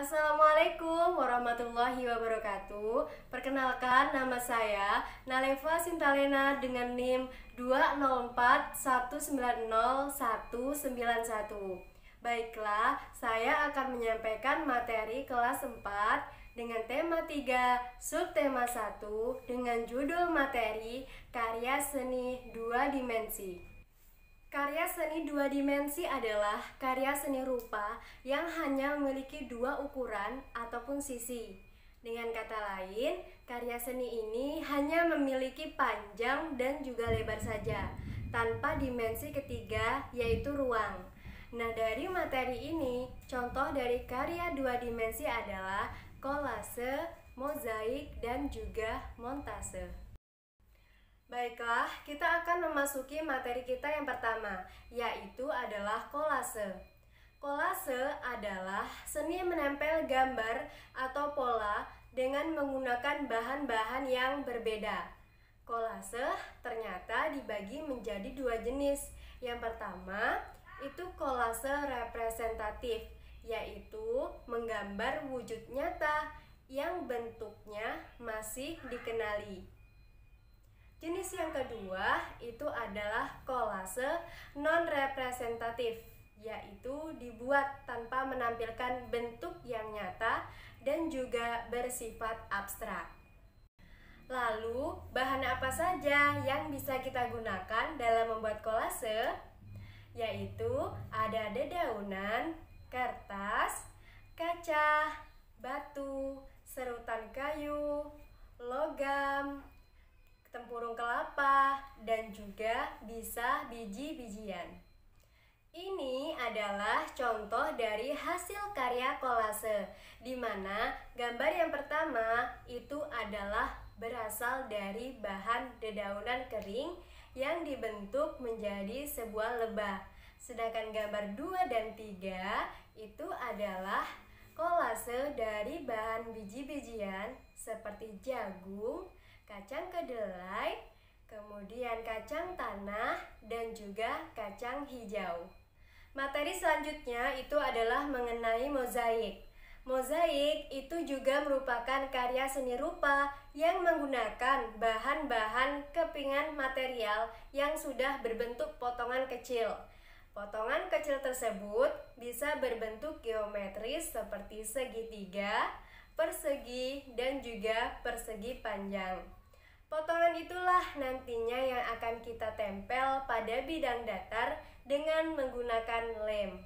Assalamualaikum warahmatullahi wabarakatuh. Perkenalkan, nama saya Naleva Sintalena dengan NIM 204190191. Baiklah, saya akan menyampaikan materi kelas 4 dengan tema 3, subtema 1 dengan judul materi Karya Seni Dua Dimensi. Karya seni dua dimensi adalah karya seni rupa yang hanya memiliki dua ukuran ataupun sisi. Dengan kata lain, karya seni ini hanya memiliki panjang dan juga lebar saja, tanpa dimensi ketiga yaitu ruang. Nah, dari materi ini, contoh dari karya dua dimensi adalah kolase, mozaik, dan juga montase. Baiklah, kita akan memasuki materi kita yang pertama, yaitu adalah kolase. Kolase adalah seni menempel gambar atau pola dengan menggunakan bahan-bahan yang berbeda. Kolase ternyata dibagi menjadi dua jenis. Yang pertama, itu kolase representatif, yaitu menggambar wujud nyata yang bentuknya masih dikenali. Jenis yang kedua itu adalah kolase non-representatif, yaitu dibuat tanpa menampilkan bentuk yang nyata dan juga bersifat abstrak. Lalu, bahan apa saja yang bisa kita gunakan dalam membuat kolase? Yaitu ada dedaunan, kertas, kaca, batu, serutan kayu, logam, tempurung kelapa, dan juga bisa biji-bijian. Ini adalah contoh dari hasil karya kolase, di mana gambar yang pertama itu adalah berasal dari bahan dedaunan kering yang dibentuk menjadi sebuah lebah. Sedangkan gambar 2 dan 3 itu adalah kolase dari bahan biji-bijian seperti jagung, kacang kedelai, kemudian kacang tanah, dan juga kacang hijau. Materi selanjutnya itu adalah mengenai mozaik. Mozaik itu juga merupakan karya seni rupa yang menggunakan bahan-bahan kepingan material yang sudah berbentuk potongan kecil. Potongan kecil tersebut bisa berbentuk geometris seperti segitiga, persegi, dan juga persegi panjang. Potongan itulah nantinya yang akan kita tempel pada bidang datar dengan menggunakan lem.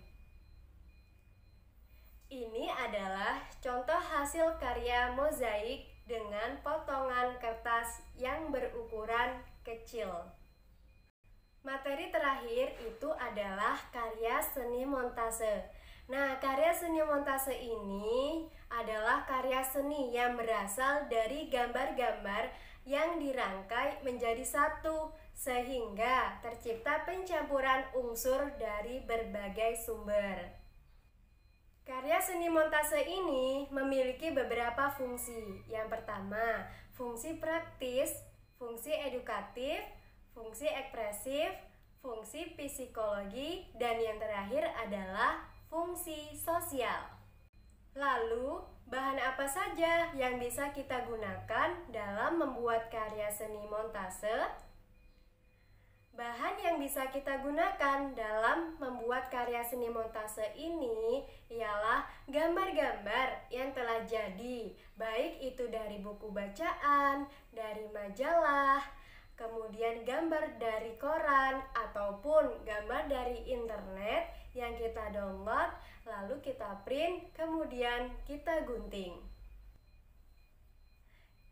Ini adalah contoh hasil karya mozaik dengan potongan kertas yang berukuran kecil. Materi terakhir itu adalah karya seni montase. Nah, karya seni montase ini adalah karya seni yang berasal dari gambar-gambar yang dirangkai menjadi satu sehingga tercipta pencampuran unsur dari berbagai sumber. Karya seni montase ini memiliki beberapa fungsi. Yang pertama, fungsi praktis, fungsi edukatif, fungsi ekspresif, fungsi psikologi, dan yang terakhir adalah fungsi sosial. Lalu, bahan apa saja yang bisa kita gunakan dalam membuat karya seni montase? Bahan yang bisa kita gunakan dalam membuat karya seni montase ini ialah gambar-gambar yang telah jadi, baik itu dari buku bacaan, dari majalah, kemudian gambar dari koran, ataupun gambar dari internet yang kita download, lalu kita print, kemudian kita gunting.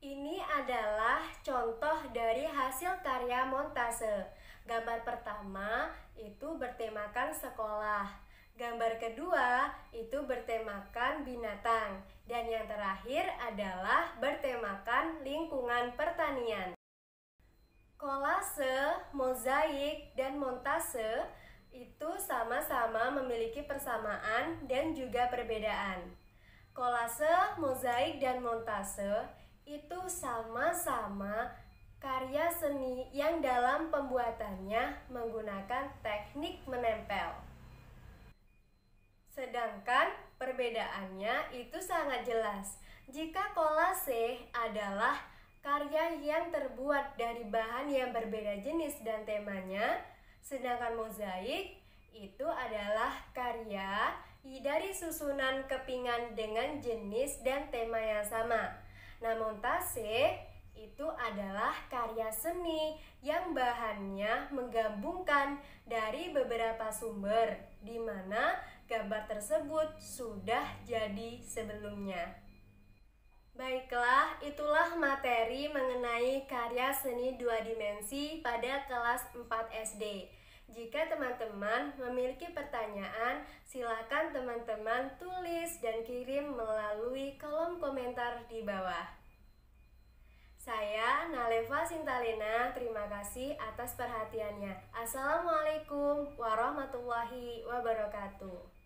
Ini adalah contoh dari hasil karya montase. Gambar pertama itu bertemakan sekolah. Gambar kedua itu bertemakan binatang. Dan yang terakhir adalah bertemakan lingkungan pertanian. Kolase, mozaik, dan montase itu sama-sama memiliki persamaan dan juga perbedaan. Kolase, mozaik, dan montase itu sama-sama karya seni yang dalam pembuatannya menggunakan teknik menempel. Sedangkan Perbedaannya itu sangat jelas. Jika kolase adalah karya yang terbuat dari bahan yang berbeda jenis dan temanya, sedangkan mozaik itu adalah karya dari susunan kepingan dengan jenis dan tema yang sama. Nah, montase itu adalah karya seni yang bahannya menggabungkan dari beberapa sumber, di mana gambar tersebut sudah jadi sebelumnya. Baiklah, itulah materi mengenai karya seni dua dimensi pada kelas 4 SD. Jika teman-teman memiliki pertanyaan, silakan teman-teman tulis dan kirim melalui kolom komentar di bawah. Saya Naleva Sintalina, terima kasih atas perhatiannya. Assalamualaikum warahmatullahi wabarakatuh.